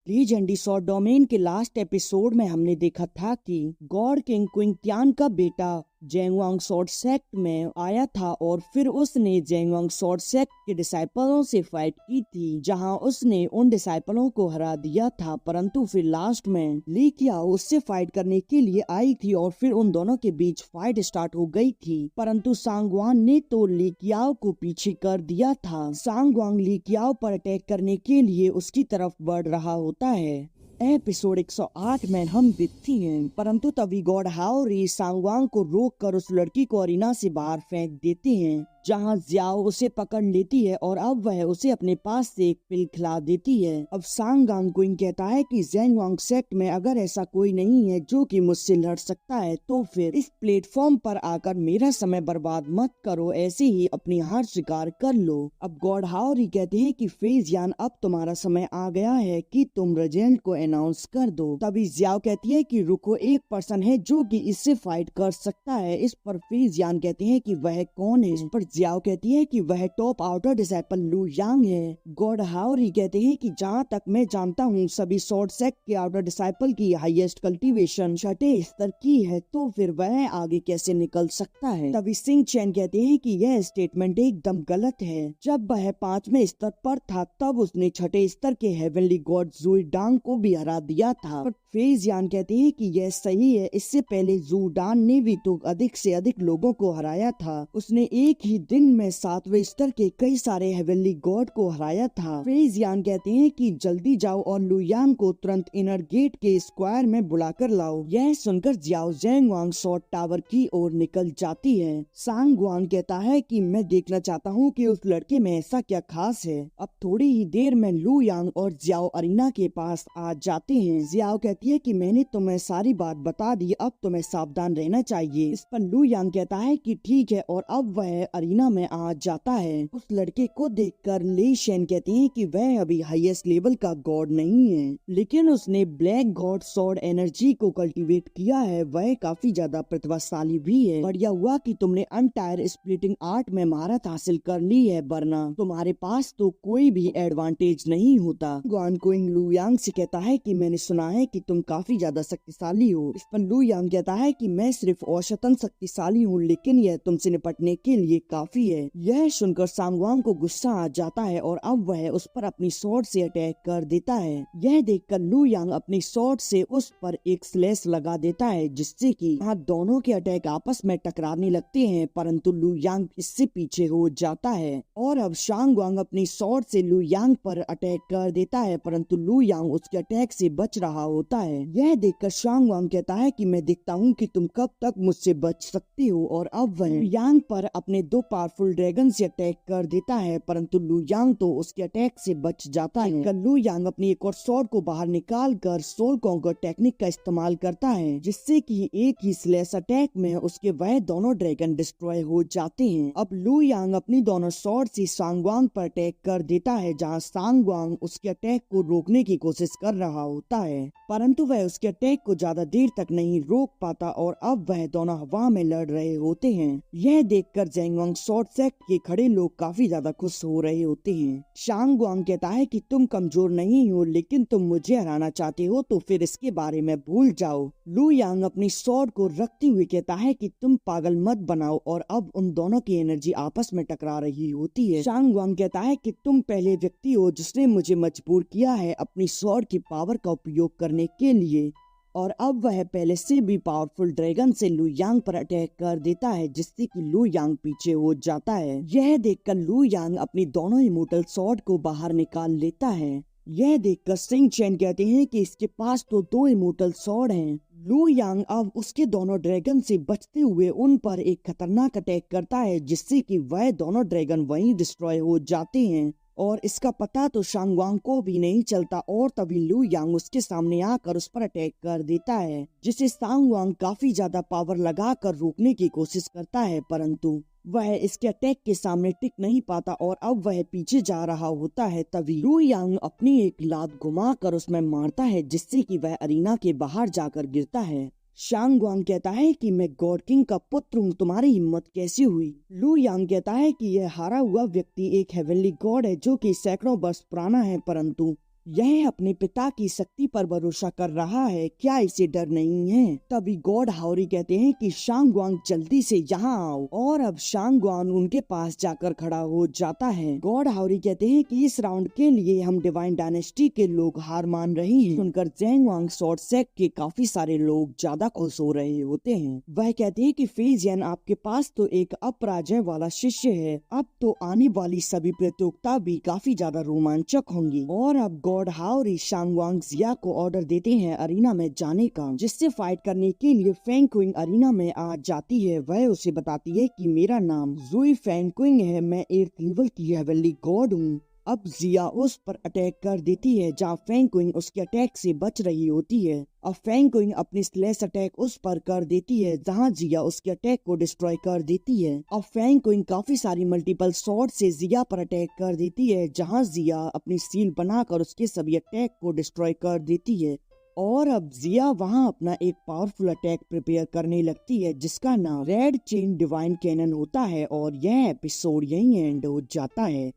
लीजेंडी short domain के last episode में हमने देखा था कि गॉड किंग क्विंटियान का बेटा जेंगवांग शॉर्ट सेक्ट में आया था और फिर उसने जेंगवांग शॉर्ट सेक्ट के डिसाइपलों से फाइट की थी, जहां उसने उन डिसाइपलों को हरा दिया था। परंतु फिर लास्ट में ली कियाओ उससे फाइट करने के लिए आई थी और फिर उन दोनों के बीच फाइट स्टार्ट हो गई थी। परंतु सांगवान ने तो ली कियाओ को पीछे कर दिया था। सांगवांग ली कियाओ पर अटैक करने के लिए उसकी तरफ बढ़ रहा होता है। एपिसोड 108 में हम देखती हैं, परंतु तभी गॉड हाओरी सांगवांग को रोक कर उस लड़की को अरीना से बाहर फेंक देते हैं, जहां जियाओ उसे पकड़ लेती है और अब वह उसे अपने पास से एक पिल खिला देती है। अब सांगवांग क्विंग कहता है कि जेंगवांग सेक्ट में अगर ऐसा कोई नहीं है जो कि मुझसे लड़ सकता है, तो फिर इस प्लेटफॉर्म पर आकर मेरा समय बर्बाद मत करो, ऐसे ही अपनी हार स्वीकार कर लो। अब गॉड हाओरी कहते हैं कि फेजियान अब तुम्हारा समय आ गया है कि तुम रिजल्ट को अनाउंस कर दो। तभी जियाओ कहती है कि रुको, एक पर्सन है जो कि इससे फाइट कर सकता है। इस पर फेजियान कहते हैं कि वह कौन है। इस पर जियाओ कहती है कि वह टॉप आउटर डिसाइपल लू यांग है। गॉड हाओरी कहते हैं कि जहाँ तक मैं जानता हूँ सभी शॉर्ट सेक्ट के आउटर डिसाइपल की हाईएस्ट कल्टीवेशन 6ठे स्तर की है, तो फिर वह आगे कैसे निकल सकता है। तभी सिंह चैन कहते हैं कि यह स्टेटमेंट एकदम गलत है। जब वह 5वें स्तर पर था तब उसने 6ठे स्तर के हेवनली गॉड ज़ुइडांग को भी हरा दिया था। फेजियान कहते हैं कि यह सही है, इससे पहले ज़ुइडांग ने भी तो अधिक से अधिक लोगों को हराया था। उसने एक ही दिन में 7वें स्तर के कई सारे हेवनली गॉड को हराया था। फेजियान कहते हैं कि जल्दी जाओ और लू यांग को तुरंत इनर गेट के स्क्वायर में बुलाकर लाओ। यह सुनकर जियाओ जेंगवांग शॉर्ट टावर की ओर निकल जाती है। सांगवान कहता है कि मैं देखना चाहता हूँ कि उस लड़के में ऐसा क्या खास है। अब थोड़ी ही देर में लू यांग और जियाओ अरीना के पास आ जाते हैं। जियाओ कहती है कि मैंने तुम्हें सारी बात बता दी, अब तुम्हें सावधान रहना चाहिए। इस पर लू यांग कहता है कि ठीक है और अब वह अरीना में आ जाता है। उस लड़के को देखकर ली शेन कहती हैं कि वह अभी हाईएस्ट लेवल का गॉड नहीं है, लेकिन उसने ब्लैक गॉड सॉर्ड एनर्जी को कल्टीवेट किया है। वह काफी ज्यादा प्रतिभाशाली भी है। बढ़िया हुआ कि तुमने अनटायर स्प्लिटिंग आर्ट में महारत हासिल कर ली है, वरना तुम्हारे पास तो कोई भी एडवांटेज नहीं होता। ग्वान क्विंग लू यांग से कहता है कि मैंने सुना है कि तुम काफी ज्यादा शक्तिशाली हो। इस पर लू यांग कहता है कि मैं सिर्फ औसतन शक्तिशाली हूँ, लेकिन यह तुमसे निपटने के लिए काफी है। यह सुनकर सांगवांग को गुस्सा आ जाता है और अब वह उस पर अपनी स्वॉर्ड से अटैक कर देता है। यह देखकर लू यांग अपनी स्वॉर्ड से उस पर एक स्लैश लगा देता है, जिससे कि यहाँ दोनों के अटैक आपस में टकराने लगते हैं, परंतु लू यांग इससे पीछे हो जाता है। और अब सांगवांग अपनी स्वॉर्ड से लू यांग पर अटैक कर देता है, परंतु लू यांग उसके अटैक से बच रहा होता है। यह देखकर सांगवांग कहता है कि मैं देखता हूँ कि तुम कब तक मुझसे बच सकती हो। और अब वह यांग पर अपने 2 पावरफुल ड्रैगन से अटैक कर देता है, परंतु लू यांग तो उसके अटैक से बच जाता है। लू यांग अपनी एक और स्वॉर्ड को बाहर निकाल कर सोल कॉन्कर टेक्निक का इस्तेमाल करता है, जिससे कि एक ही स्लैश अटैक में उसके वह दोनों ड्रैगन डिस्ट्रॉय हो जाते हैं। अब लू यांग अपनी दोनों स्वॉर्ड से सांगवांग पर अटैक कर देता है, जहाँ सांगवांग उसके अटैक को रोकने की कोशिश कर रहा होता है, परंतु वह उसके अटैक को ज्यादा देर तक नहीं रोक पाता और अब वह दोनों हवा में लड़ रहे होते हैं। यह देखकर जेंगवांग शॉर्ट सेक्ट के खड़े लोग काफी ज्यादा खुश हो रहे होते हैं। सांगवांग कहता है कि तुम कमजोर नहीं हो, लेकिन तुम मुझे हराना चाहते हो, तो फिर इसके बारे में भूल जाओ। लू यांग अपनी स्वॉर्ड को रखते हुए कहता है कि तुम पागल मत बनाओ और अब उन दोनों की एनर्जी आपस में टकरा रही होती है। सांगवांग कहता है कि तुम पहले व्यक्ति हो जिसने मुझे मजबूर किया है अपनी स्वॉर्ड की पावर का उपयोग करने के लिए, और अब वह पहले से भी पावरफुल ड्रैगन से लू यांग पर अटैक कर देता है, जिससे कि लू यांग पीछे हो जाता है। यह देखकर लू यांग अपनी दोनों इमोर्टल स्वॉर्ड को बाहर निकाल लेता है। यह देखकर सिंह चैन कहते हैं कि इसके पास तो 2 इमोर्टल स्वॉर्ड हैं। लू यांग अब उसके दोनों ड्रैगन से बचते हुए उन पर एक खतरनाक अटैक करता है, जिससे कि वह दोनों ड्रैगन वहीं डिस्ट्रॉय हो जाते हैं और इसका पता तो सांगवांग को भी नहीं चलता। और तभी लू यांग उसके सामने आकर उस पर अटैक कर देता है, जिसे सांगवांग काफी ज्यादा पावर लगाकर रोकने की कोशिश करता है, परंतु वह इसके अटैक के सामने टिक नहीं पाता और अब वह पीछे जा रहा होता है। तभी लू यांग अपनी एक लात घुमाकर उसमें मारता है, जिससे कि वह अरीना के बाहर जाकर गिरता है। सांगवांग कहता है कि मैं गॉड किंग का पुत्र हूँ, तुम्हारी हिम्मत कैसी हुई। लू यांग कहता है कि यह हारा हुआ व्यक्ति एक हेवनली गॉड है जो कि सैकड़ों वर्ष पुराना है, परंतु यह अपने पिता की शक्ति पर भरोसा कर रहा है, क्या इसे डर नहीं है? तभी गॉड हाउरी कहते हैं कि शांगवांग जल्दी से यहाँ आओ, और अब शांगवांग उनके पास जाकर खड़ा हो जाता है। गॉड हाउरी कहते हैं कि इस राउंड के लिए हम डिवाइन डायनेस्टी के लोग हार मान रहे हैं। सुनकर जैंगवांग स्वॉर्ड सेक्ट के काफी सारे लोग ज्यादा खुश हो रहे होते हैं। वह कहते हैं कि फेजियन, आपके पास तो एक अपराजय वाला शिष्य है, अब तो आने वाली सभी प्रतियोगिता भी काफी ज्यादा रोमांचक होंगी। और अब गॉड हाउरी शांगवांग जिया को ऑर्डर देते हैं अरीना में जाने का, जिससे फाइट करने के लिए फेंग क्विंग अरीना में आ जाती है। वह उसे बताती है कि मेरा नाम जुई फेंग क्विंग है, मैं 8th लेवल की हेवनली गॉड हूँ। अब जिया उस पर अटैक कर देती है जहाँ फेंग क्विंग उसके अटैक से बच रही होती है। अब फेंग क्विंग अपनी स्लैश अटैक उस पर कर देती है जहाँ जिया उसके अटैक को डिस्ट्रॉय कर देती है। अब फेंग क्विंग काफी सारी मल्टीपल शॉट से जिया पर अटैक कर देती है जहाँ जिया अपनी सील बनाकर उसके सभी अटैक को डिस्ट्रॉय कर देती है। और अब जिया वहाँ अपना एक पावरफुल अटैक प्रिपेयर करने लगती है जिसका नाम रेड चेन डिवाइन कैनन होता है। और यह एपिसोड यहीं एंड हो जाता है।